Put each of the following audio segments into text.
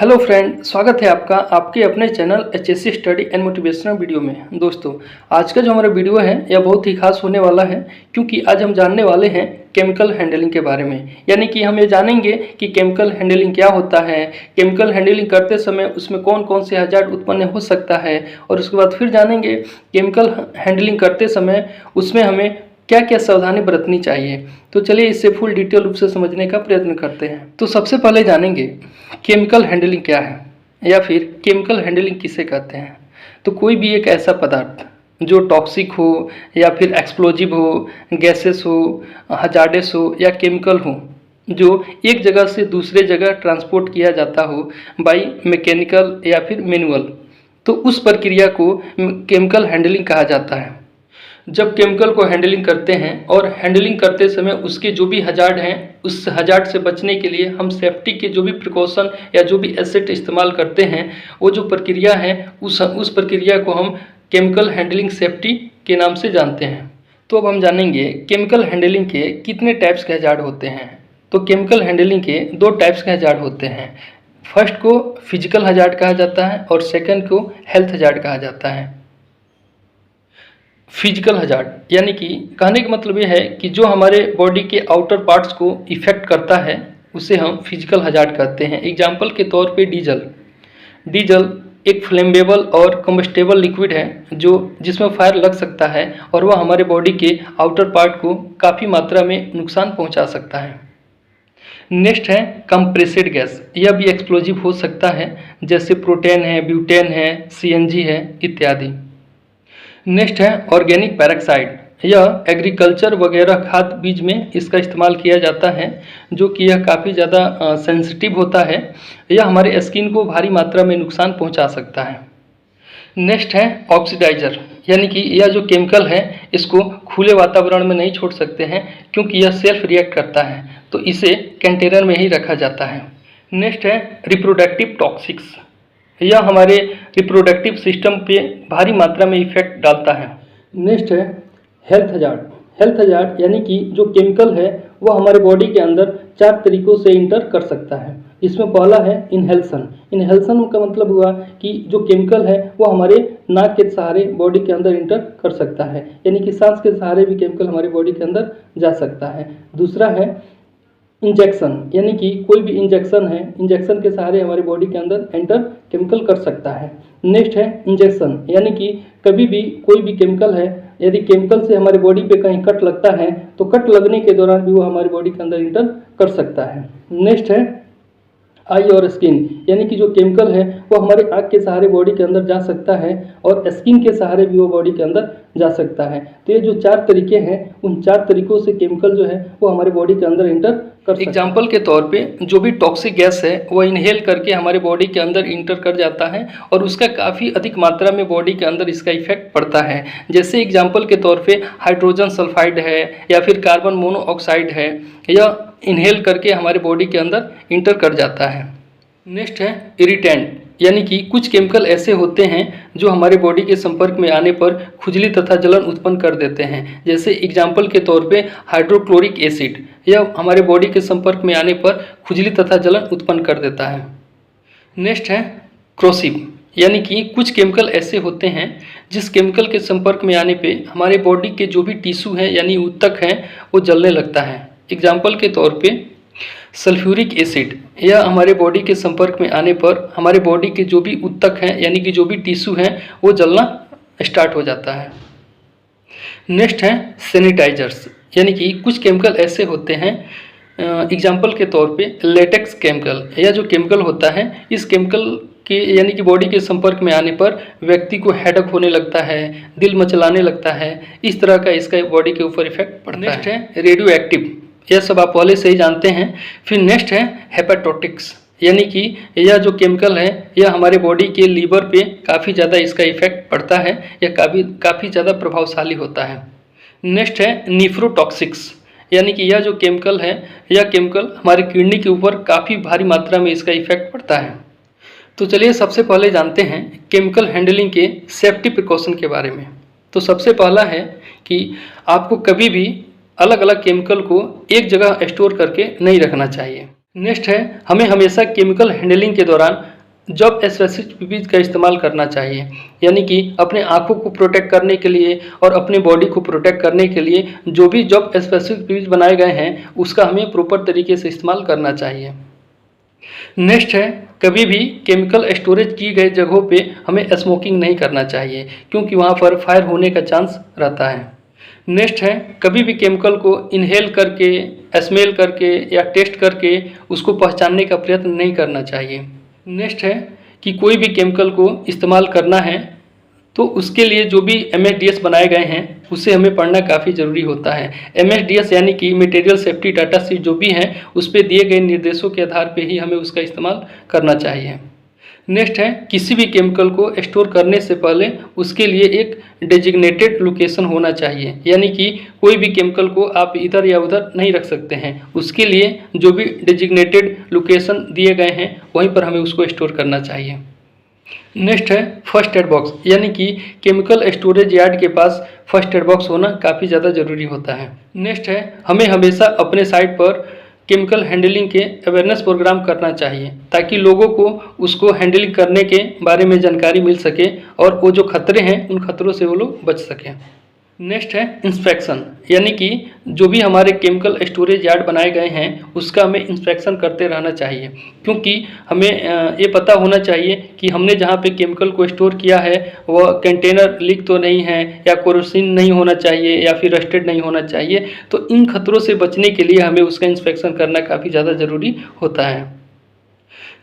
Hello friend, स्वागत है आपका आपके अपने channel HSC study and motivational video में। दोस्तों, आज का जो हमारा वीडियो है यह बहुत ही खास होने वाला है, क्योंकि आज हम जानने वाले हैं केमिकल हैंडलिंग के बारे में। यानी कि हम ये जानेंगे कि केमिकल हैंडलिंग क्या होता है, केमिकल हैंडलिंग करते समय उसमें कौन कौन से हजार्ड उत्पन्न हो सकता है, और उसके बाद फिर जानेंगे केमिकल हैंडलिंग करते समय उसमें हमें क्या क्या सावधानी बरतनी चाहिए। तो चलिए इसे फुल डिटेल रूप से समझने का प्रयत्न करते हैं। तो सबसे पहले जानेंगे केमिकल हैंडलिंग क्या है, या फिर केमिकल हैंडलिंग किसे कहते हैं। तो कोई भी एक ऐसा पदार्थ जो टॉक्सिक हो या फिर एक्सप्लोजिव हो, गैसेस हो, हजार्डस हो या केमिकल हो, जो एक जगह से दूसरे जगह ट्रांसपोर्ट किया जाता हो बाय मैकेनिकल या फिर मैनुअल, तो उस प्रक्रिया को केमिकल हैंडलिंग कहा जाता है। जब केमिकल को हैंडलिंग करते हैं और हैंडलिंग करते समय उसके जो भी हजार्ड हैं, उस हजार्ड से बचने के लिए हम सेफ्टी के जो भी प्रिकॉशन या जो भी एसेट इस्तेमाल करते हैं, वो जो प्रक्रिया है उस प्रक्रिया को हम केमिकल हैंडलिंग सेफ्टी के नाम से जानते हैं। तो अब हम जानेंगे केमिकल हैंडलिंग के कितने टाइप्स के हजार्ड होते हैं। तो केमिकल हैंडलिंग के दो टाइप्स के हजार्ड होते हैं। फर्स्ट को फिजिकल हजार्ड कहा जाता है और सेकंड को हेल्थ हजार्ड कहा जाता है। फिजिकल हजार्ड यानी कि कहने का मतलब ये है कि जो हमारे बॉडी के आउटर पार्ट्स को इफेक्ट करता है उसे हम फिजिकल हजार्ड कहते हैं। एग्जाम्पल के तौर पे डीजल एक फ्लेमेबल और कम्बस्टेबल लिक्विड है जिसमें फायर लग सकता है और वह हमारे बॉडी के आउटर पार्ट को काफ़ी मात्रा में नुकसान पहुंचा सकता है। नेक्स्ट है कंप्रेस्ड गैस। यह भी एक्सप्लोजिव हो सकता है, जैसे प्रोटेन है, ब्यूटेन है, सीएनजी है इत्यादि। नेक्स्ट है ऑर्गेनिक पैराक्साइड। यह एग्रीकल्चर वगैरह खाद बीज में इसका इस्तेमाल किया जाता है, जो कि यह काफ़ी ज़्यादा सेंसिटिव होता है। यह हमारे स्किन को भारी मात्रा में नुकसान पहुंचा सकता है। नेक्स्ट है ऑक्सीडाइजर, यानी कि यह जो केमिकल है इसको खुले वातावरण में नहीं छोड़ सकते हैं, क्योंकि यह सेल्फ रिएक्ट करता है, तो इसे कंटेनर में ही रखा जाता है। नेक्स्ट है रिप्रोडक्टिव टॉक्सिक्स। यह हमारे रिप्रोडक्टिव सिस्टम पे भारी मात्रा में इफेक्ट डालता है। नेक्स्ट है हेल्थ हजार्ड यानी कि जो केमिकल है वह हमारे बॉडी के अंदर 4 तरीकों से इंटर कर सकता है। इसमें पहला है इनहेल्सन का मतलब हुआ कि जो केमिकल है वह हमारे नाक के सहारे बॉडी के अंदर इंटर कर सकता है, यानी कि सांस के सहारे भी केमिकल हमारे बॉडी के अंदर जा सकता है। दूसरा है इंजेक्शन, यानी कि कोई भी इंजेक्शन है, इंजेक्शन के सहारे हमारी बॉडी के अंदर एंटर केमिकल कर सकता है। नेक्स्ट है इंजेक्शन, यानी कि कभी भी कोई भी केमिकल है, यदि केमिकल से हमारी बॉडी पे कहीं कट लगता है तो कट लगने के दौरान भी वो हमारी बॉडी के अंदर इंटर कर सकता है। नेक्स्ट है आई और स्किन, यानी कि जो केमिकल है वो हमारे आँख के सहारे बॉडी के अंदर जा सकता है और स्किन के सहारे भी वो बॉडी के अंदर जा सकता है। तो ये जो 4 तरीके हैं, उन 4 तरीकों से केमिकल जो है वो हमारे बॉडी के अंदर इंटर कर सकता है। एग्जाम्पल के तौर पे जो भी टॉक्सिक गैस है वो इनहेल करके हमारे बॉडी के अंदर इंटर कर जाता है और उसका काफ़ी अधिक मात्रा में बॉडी के अंदर इसका इफेक्ट पड़ता है। जैसे एग्जाम्पल के तौर पे हाइड्रोजन सल्फाइड है या फिर कार्बन मोनोऑक्साइड है, यह इनहेल करके हमारे बॉडी के अंदर इंटर कर जाता है। नेक्स्ट है इरिटेंट, यानी कि कुछ केमिकल ऐसे होते हैं जो हमारे बॉडी के संपर्क में आने पर खुजली तथा जलन उत्पन्न कर देते हैं। जैसे एग्जाम्पल के तौर पे हाइड्रोक्लोरिक एसिड, यह हमारे बॉडी के संपर्क में आने पर खुजली तथा जलन उत्पन्न कर देता है। नेक्स्ट है क्रोसिव, यानी कि कुछ केमिकल ऐसे होते हैं जिस केमिकल के संपर्क में आने पे हमारे बॉडी के जो भी टिश्यू हैं यानी ऊतक हैं वो जलने लगता है। एग्जाम्पल के तौर पे सल्फ्यूरिक एसिड, यह हमारे बॉडी के संपर्क में आने पर हमारे बॉडी के जो भी ऊतक हैं यानी कि जो भी टिश्यू हैं वो जलना स्टार्ट हो जाता है। नेक्स्ट है सैनिटाइजर्स, यानी कि कुछ केमिकल ऐसे होते हैं, एग्जाम्पल के तौर पे लेटेक्स केमिकल, यह जो केमिकल होता है इस केमिकल के यानी कि बॉडी के संपर्क में आने पर व्यक्ति को हेडेक होने लगता है, दिल मचलाने लगता है, इस तरह का इसका बॉडी के ऊपर इफेक्ट पड़ता है। नेक्स्ट है रेडियो एक्टिव, यह सब आप पहले से ही जानते हैं। फिर नेक्स्ट है हेपेटोटिक्स, यानी कि यह जो केमिकल है यह हमारे बॉडी के लीवर पे काफ़ी ज़्यादा इसका इफेक्ट पड़ता है, यह काफ़ी ज़्यादा प्रभावशाली होता है। नेक्स्ट है निफ्रोटॉक्सिक्स, यानी कि यह जो केमिकल है यह केमिकल हमारे किडनी के ऊपर काफ़ी भारी मात्रा में इसका इफेक्ट पड़ता है। तो चलिए सबसे पहले जानते हैं केमिकल हैंडलिंग के सेफ्टी प्रिकॉशन के बारे में। तो सबसे पहला है कि आपको कभी भी अलग अलग केमिकल को एक जगह स्टोर करके नहीं रखना चाहिए। नेक्स्ट है हमें हमेशा केमिकल हैंडलिंग के दौरान जॉब स्पेसिफिक पीपीई का इस्तेमाल करना चाहिए, यानी कि अपने आँखों को प्रोटेक्ट करने के लिए और अपने बॉडी को प्रोटेक्ट करने के लिए जो भी जॉब स्पेसिफिक पीपीई बनाए गए हैं उसका हमें प्रॉपर तरीके से इस्तेमाल करना चाहिए। नेक्स्ट है, कभी भी केमिकल स्टोरेज की गई जगहों पे हमें स्मोकिंग नहीं करना चाहिए, क्योंकि वहाँ पर फायर होने का चांस रहता है। नेक्स्ट है, कभी भी केमिकल को इनहेल करके, स्मेल करके या टेस्ट करके उसको पहचानने का प्रयत्न नहीं करना चाहिए। नेक्स्ट है कि कोई भी केमिकल को इस्तेमाल करना है तो उसके लिए जो भी MSDS बनाए गए हैं उसे हमें पढ़ना काफ़ी ज़रूरी होता है। MSDS यानी कि मटेरियल सेफ्टी डाटा शीट जो भी है उस पर दिए गए निर्देशों के आधार पर ही हमें उसका इस्तेमाल करना चाहिए। नेक्स्ट है, किसी भी केमिकल को स्टोर करने से पहले उसके लिए एक डेजिग्नेटेड लोकेशन होना चाहिए, यानी कि कोई भी केमिकल को आप इधर या उधर नहीं रख सकते हैं। उसके लिए जो भी डेजिग्नेटेड लोकेशन दिए गए हैं वहीं पर हमें उसको स्टोर करना चाहिए। नेक्स्ट है फर्स्ट एड बॉक्स, यानी कि केमिकल स्टोरेज यार्ड के पास फर्स्ट एड बॉक्स होना काफ़ी ज़्यादा ज़रूरी होता है। नेक्स्ट है, हमें हमेशा अपने साइट पर केमिकल हैंडलिंग के अवेयरनेस प्रोग्राम करना चाहिए ताकि लोगों को उसको हैंडलिंग करने के बारे में जानकारी मिल सके और वो जो खतरे हैं उन खतरों से वो लोग बच सकें। नेक्स्ट है इंस्पेक्शन, यानी कि जो भी हमारे केमिकल स्टोरेज यार्ड बनाए गए हैं उसका हमें इंस्पेक्शन करते रहना चाहिए, क्योंकि हमें ये पता होना चाहिए कि हमने जहाँ पे केमिकल को स्टोर किया है वह कंटेनर लीक तो नहीं है या कोरोसिन नहीं होना चाहिए या फिर रस्टेड नहीं होना चाहिए। तो इन खतरों से बचने के लिए हमें उसका इंस्पेक्शन करना काफ़ी ज़्यादा ज़रूरी होता है।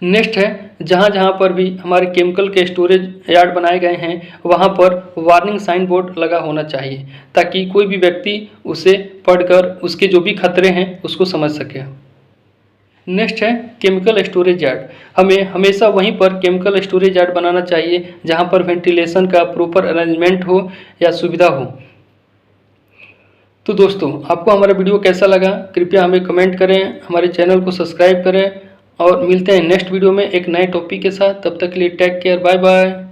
नेक्स्ट है, जहाँ जहाँ पर भी हमारे केमिकल के स्टोरेज यार्ड बनाए गए हैं वहाँ पर वार्निंग साइन बोर्ड लगा होना चाहिए ताकि कोई भी व्यक्ति उसे पढ़कर उसके जो भी खतरे हैं उसको समझ सके। नेक्स्ट है केमिकल स्टोरेज यार्ड, हमें हमेशा वहीं पर केमिकल स्टोरेज यार्ड बनाना चाहिए जहाँ पर वेंटिलेशन का प्रॉपर अरेंजमेंट हो या सुविधा हो। तो दोस्तों, आपको हमारा वीडियो कैसा लगा कृपया हमें कमेंट करें, हमारे चैनल को सब्सक्राइब करें और मिलते हैं नेक्स्ट वीडियो में एक नए टॉपिक के साथ। तब तक के लिए टेक केयर, बाय बाय।